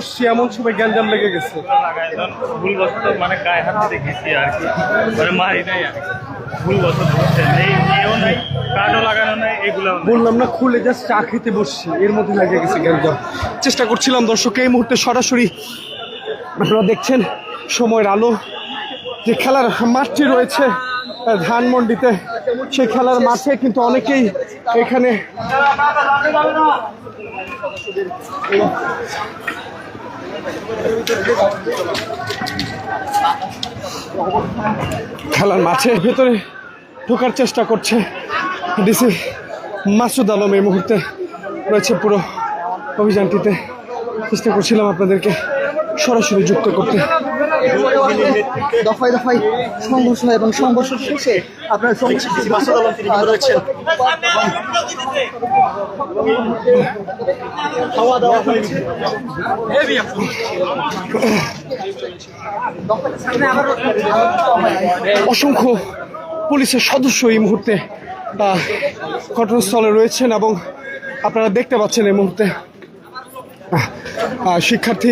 বসছি এমন সময় গ্যাঞ্জাম লেগে গেছে। ভুলবশত মানে গায়ে হাত দিয়ে গেছি আর কি, মানে মারি নাই আর কি, ভুলবশত এও নাই, কার্ডও লাগানো নাই, এগুলো বললাম না, খুলে জাস্ট চা খেতে বসছি, এর মধ্যে লেগে গেছে গ্যাঞ্জাম। চেষ্টা করছিলাম দর্শক এই মুহূর্তে সরাসরি আপনারা দেখছেন সময়ের আলো যে খেলার মাঠটি রয়েছে ধানমন্ডিতে, সেই খেলার মাঠে কিন্তু অনেকেই এখানে খেলার মাঠে ভেতরে ঢোকার চেষ্টা করছে ডিসি মাসুদ আলম। এই মুহূর্তে রয়েছে পুরো অভিযানটিতে, চেষ্টা করছিলাম আপনাদেরকে সরাসরি যুক্ত করতে। দফায় দফায় সংঘর্ষ হয় এবং সংঘর্ষ শেষে আপনারা মাসুদ আলম তিনি রয়েছেন, খাওয়া দাওয়া হয়েছে। অসংখ্য পুলিশের সদস্য এই মুহূর্তে ঘটনাস্থলে রয়েছেন এবং আপনারা দেখতে পাচ্ছেন এই মুহূর্তে শিক্ষার্থী